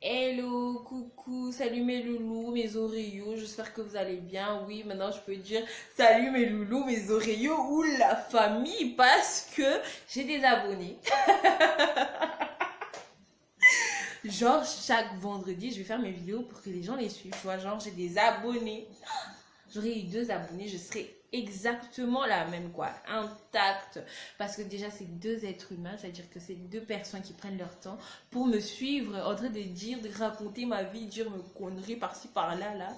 Hello, coucou, salut mes loulous, mes oreillots, j'espère que vous allez bien. Oui, maintenant je peux dire salut mes loulous, mes oreillots ou la famille parce que j'ai des abonnés. Genre, chaque vendredi, je vais faire mes vidéos pour que les gens les suivent. Tu vois, genre, j'ai des abonnés. J'aurais eu 2 abonnés, je serais exactement la même, quoi, intacte. Parce que déjà, c'est 2 êtres humains, c'est-à-dire que c'est 2 personnes qui prennent leur temps pour me suivre, en train de dire, de raconter ma vie, dire mes conneries par-ci, par-là, là.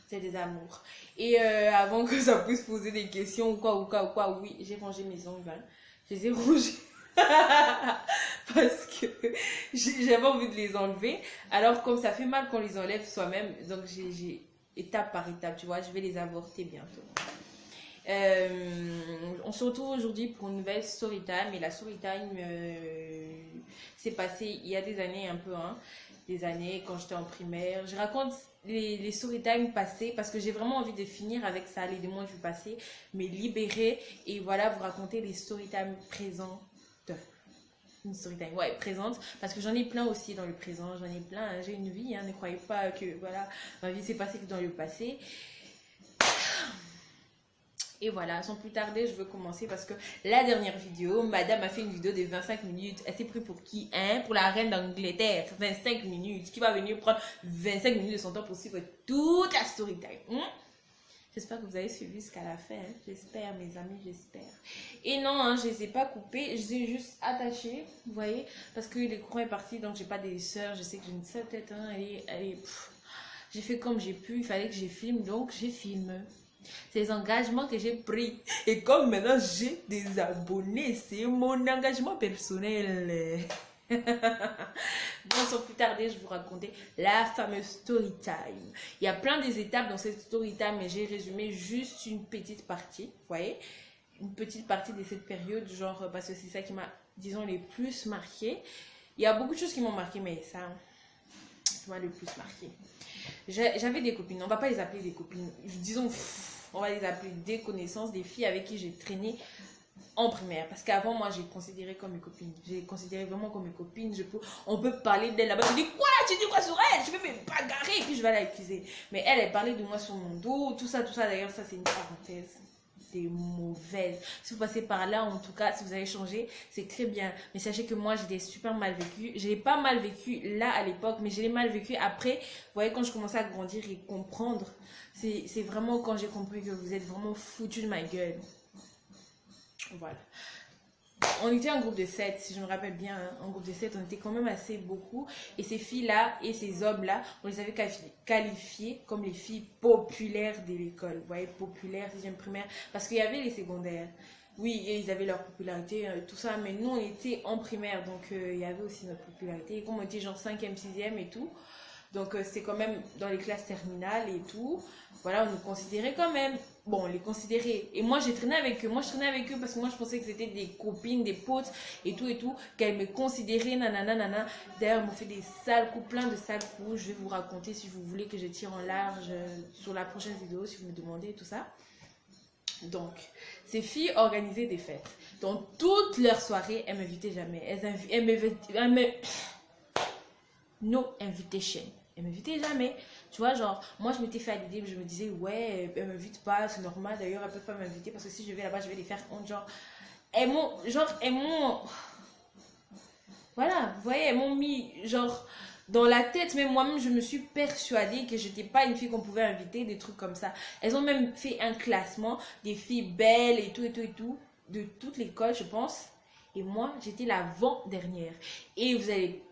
C'est des amours. Et avant que ça puisse poser des questions ou quoi, oui, j'ai rangé mes ongles, hein. Je les ai rangés. Parce que j'avais envie de les enlever. Alors, comme ça fait mal qu'on les enlève soi-même, donc j'ai étape par étape, tu vois, je vais les avorter bientôt. On se retrouve aujourd'hui pour une nouvelle story time. Et la story time s'est passée il y a des années un peu, hein, des années quand j'étais en primaire. Je raconte les story time passées parce que j'ai vraiment envie de finir avec ça, les démons du passé, mais libérer et voilà, vous raconter les story time présentes. Une story time, ouais, présente, parce que j'en ai plein aussi dans le présent, j'en ai plein, hein. J'ai une vie, hein, ne croyez pas que voilà, ma vie s'est passée que dans le passé. Et voilà, sans plus tarder, je veux commencer parce que la dernière vidéo, madame a fait une vidéo de 25 minutes. Elle s'est pris pour qui, hein? Pour la reine d'Angleterre. 25 minutes. Qui va venir prendre 25 minutes de son temps pour suivre toute la story time, hein? J'espère que vous avez suivi jusqu'à la fin, hein? J'espère, mes amis, j'espère. Et non, hein, je ne les ai pas coupés, je les ai juste attachés, vous voyez, parce que le courant est parti, donc j'ai pas des sœurs. Je sais que j'ai une seule tête, hein, j'ai fait comme j'ai pu, il fallait que je filme, donc j'ai filmé. C'est les engagements que j'ai pris. Et comme maintenant j'ai des abonnés, c'est mon engagement personnel. Bon, sans plus tarder, je vais vous raconter la fameuse story time. Il y a plein des étapes dans cette story time, mais j'ai résumé juste une petite partie, vous voyez, une petite partie de cette période, genre, parce que c'est ça qui m'a, disons, les plus marqué. Il y a beaucoup de choses qui m'ont marqué, mais ça m'a le plus marqué. J'avais des copines, on va pas les appeler des copines, disons, on va les appeler des connaissances, des filles avec qui j'ai traîné en primaire, parce qu'avant moi j'ai considéré comme mes copines, j'ai considéré vraiment comme mes copines. On peut parler d'elle là-bas, je dis quoi, tu dis quoi sur elle, je vais me bagarrer et puis je vais l'accuser. Mais elle parlait de moi sur mon dos, tout ça, d'ailleurs ça c'est une parenthèse. C'est mauvaise. Si vous passez par là, en tout cas, si vous avez changé, c'est très bien. Mais sachez que moi, j'ai des super mal vécu. Je l'ai pas mal vécu là à l'époque, mais je l'ai mal vécu après. Vous voyez, quand je commençais à grandir et comprendre, c'est vraiment quand j'ai compris que vous êtes vraiment foutu de ma gueule. Voilà. On était un groupe de 7, si je me rappelle bien, hein, un groupe de 7, on était quand même assez beaucoup. Et ces filles-là et ces hommes-là, on les avait qualifiés comme les filles populaires de l'école. Vous voyez, populaires, 6e primaire, parce qu'il y avait les secondaires. Oui, ils avaient leur popularité, tout ça, mais nous, on était en primaire, donc il y avait aussi notre popularité. Et comme on était genre 5e, 6e et tout, donc c'est quand même dans les classes terminales et tout, voilà, on nous considérait quand même. Bon, on les considérait. Et moi, j'ai traîné avec eux. Moi, je traînais avec eux parce que moi, je pensais que c'était des copines, des potes et tout, qu'elles me considéraient, nanana. D'ailleurs, elles m'ont fait des sales coups, plein de sales coups. Je vais vous raconter si vous voulez que je tire en large sur la prochaine vidéo, si vous me demandez tout ça. Donc, ces filles organisaient des fêtes. Dans toutes leurs soirées, elles ne m'invitaient jamais. No invitation. Elle m'invitait jamais. Tu vois, genre, moi je m'étais fait à l'idée, je me disais, ouais, elle m'invite pas, c'est normal. D'ailleurs, elle peut pas m'inviter parce que si je vais là-bas, je vais les faire honte. Genre, elles m'ont. Voilà, vous voyez, elles m'ont mis, genre, dans la tête, même moi-même, je me suis persuadée que j'étais pas une fille qu'on pouvait inviter, des trucs comme ça. Elles ont même fait un classement des filles belles et tout, de toute l'école, je pense. Et moi, j'étais l'avant-dernière. Et vous allez.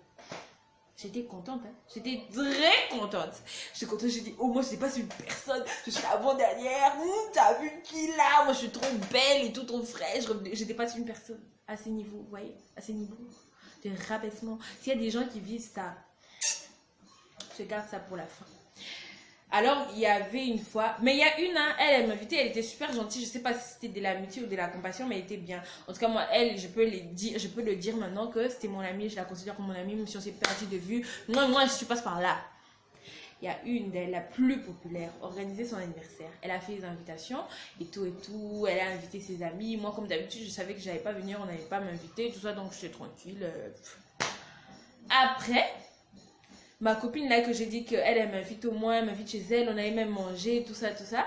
J'étais contente, hein. J'étais très contente. J'étais contente, j'ai dit, oh, moi, je sais pas si une personne, je suis l'avant-dernière, t'as vu qui là, moi, je suis trop belle et tout, trop fraîche. J'étais pas une personne à ces niveaux, vous voyez, à ces niveaux de rabaissement. S'il y a des gens qui vivent ça, je garde ça pour la fin. Alors, il y avait une fois, mais il y a une, hein, elle m'invitait, elle était super gentille. Je sais pas si c'était de l'amitié ou de la compassion, mais elle était bien. En tout cas, moi, elle, je peux le dire maintenant que c'était mon amie, je la considère comme mon amie, même si on s'est perdu de vue. Moi, je passe par là. Il y a une d'elles, la plus populaire, organisé son anniversaire. Elle a fait des invitations et tout. Elle a invité ses amis. Moi, comme d'habitude, je savais que j'allais pas venir, on n'allait pas m'inviter, tout ça, donc j'étais tranquille. Après, ma copine là que j'ai dit qu'elle, elle m'invite au moins, elle m'invite chez elle, on allait même manger, tout ça, tout ça.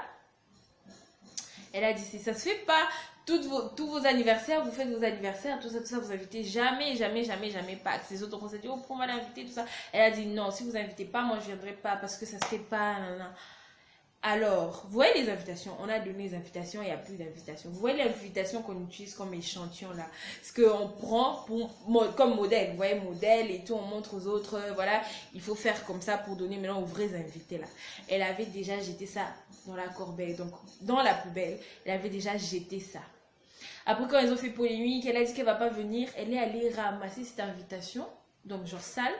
Elle a dit, ça se fait pas. Tous vos anniversaires, vous faites vos anniversaires, tout ça, vous invitez jamais, jamais, jamais, jamais pas. Ces autres, on s'est dit, oh, pourquoi on va l'inviter, tout ça. Elle a dit, non, si vous invitez pas, moi, je viendrai pas parce que ça se fait pas. Nanana. Alors, vous voyez les invitations, on a donné les invitations, il n'y a plus d'invitations. Vous voyez l'invitation qu'on utilise comme échantillon là, ce qu'on prend comme modèle, vous voyez, modèle et tout, on montre aux autres, voilà, il faut faire comme ça pour donner maintenant aux vrais invités là. Elle avait déjà jeté ça dans la corbeille, donc dans la poubelle, elle avait déjà jeté ça. Après quand ils ont fait polémique, elle a dit qu'elle ne va pas venir, elle est allée ramasser cette invitation. Donc genre sale,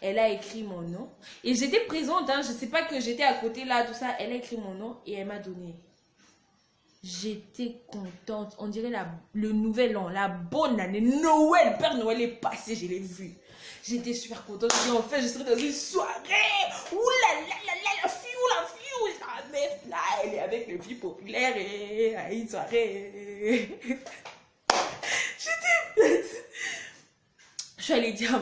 elle a écrit mon nom et j'étais présente, hein, je sais pas que j'étais à côté là, tout ça, elle a écrit mon nom et elle m'a donné. J'étais contente, on dirait le nouvel an, la bonne année, Noël, Père Noël est passé, je l'ai vu. J'étais super contente, et en fait je serais dans une soirée, la meuf là, elle est avec les filles populaires et à une soirée. J'étais... Je suis allée dire à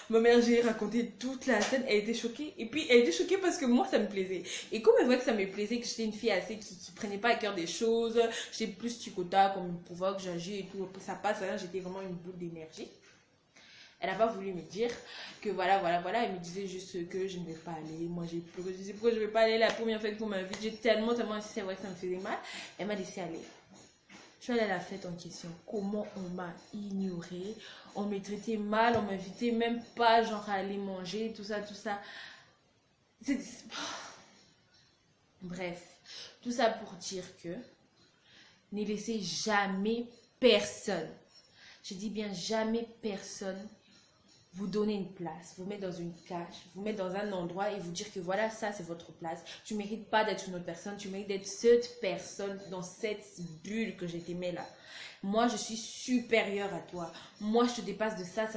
ma mère, j'ai raconté toute la scène, elle était choquée. Et puis, elle était choquée parce que moi, ça me plaisait. Et comme elle voyait que ça me plaisait, que j'étais une fille assez qui prenait pas à cœur des choses, j'étais plus ticota, comme me provoque, j'agis et tout, ça passe, j'étais vraiment une boule d'énergie. Elle n'a pas voulu me dire que voilà, elle me disait juste que je ne vais pas aller. Moi, j'ai pleuré, je disais pourquoi je ne vais pas aller la première fois qu'on m'invite. J'ai tellement insisté, ouais, ça me faisait mal. Elle m'a laissé aller. Je suis allée à la fête en question. Comment on m'a ignorée, on me traitait mal, on m'invitait même pas genre à aller manger, tout ça, tout ça. Bref, tout ça pour dire que ne laissez jamais personne, je dis bien jamais personne, vous donner une place, vous mettre dans une cage, vous mettre dans un endroit et vous dire que voilà, ça c'est votre place. Tu ne mérites pas d'être une autre personne, tu mérites d'être cette personne dans cette bulle que je t'ai mis là. Moi, je suis supérieure à toi. Moi, je te dépasse de ça.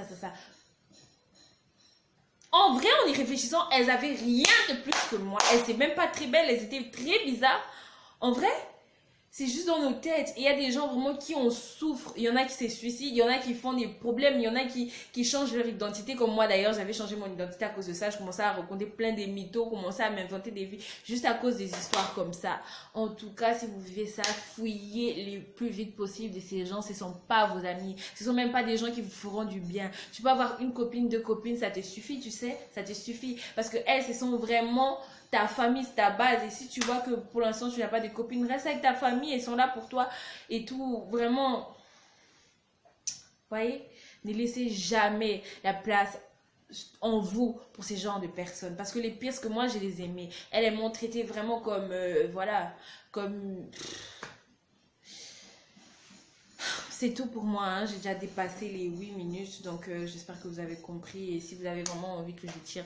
En vrai, en y réfléchissant, elles avaient rien de plus que moi. Elles étaient même pas très belles, elles étaient très bizarres. En vrai, c'est juste dans nos têtes. Et il y a des gens vraiment qui en souffrent. Il y en a qui se suicident, il y en a qui font des problèmes, il y en a qui changent leur identité. Comme moi d'ailleurs, j'avais changé mon identité à cause de ça. Je commençais à raconter plein de mythos, commençais à m'inventer des vies juste à cause des histoires comme ça. En tout cas, si vous vivez ça, fouillez le plus vite possible de ces gens. Ce ne sont pas vos amis. Ce ne sont même pas des gens qui vous feront du bien. Tu peux avoir une copine, deux copines, ça te suffit, tu sais. Ça te suffit. Parce qu'elles, ce sont vraiment... ta famille, c'est ta base. Et si tu vois que pour l'instant, tu n'as pas de copine, reste avec ta famille. Elles sont là pour toi et tout. Vraiment, vous voyez, ne laissez jamais la place en vous pour ces genres de personnes. Parce que les pires, que moi, je les aimais. Elles m'ont traité vraiment comme, voilà, comme... C'est tout pour moi, hein. J'ai déjà dépassé les 8 minutes. Donc, j'espère que vous avez compris. Et si vous avez vraiment envie que je tire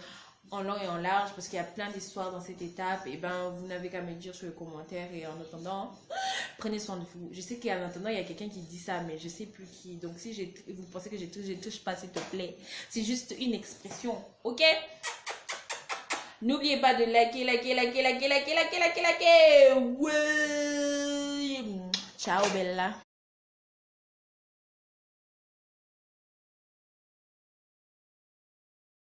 en long et en large, parce qu'il y a plein d'histoires dans cette étape, et ben vous n'avez qu'à me dire sur les commentaires. Et en attendant, prenez soin de vous. Je sais qu'en attendant il y a quelqu'un qui dit ça, mais je sais plus qui. Donc si vous pensez que je touche pas, s'il te plaît, c'est juste une expression, ok? N'oubliez pas de liker. Ouais. Ciao Bella.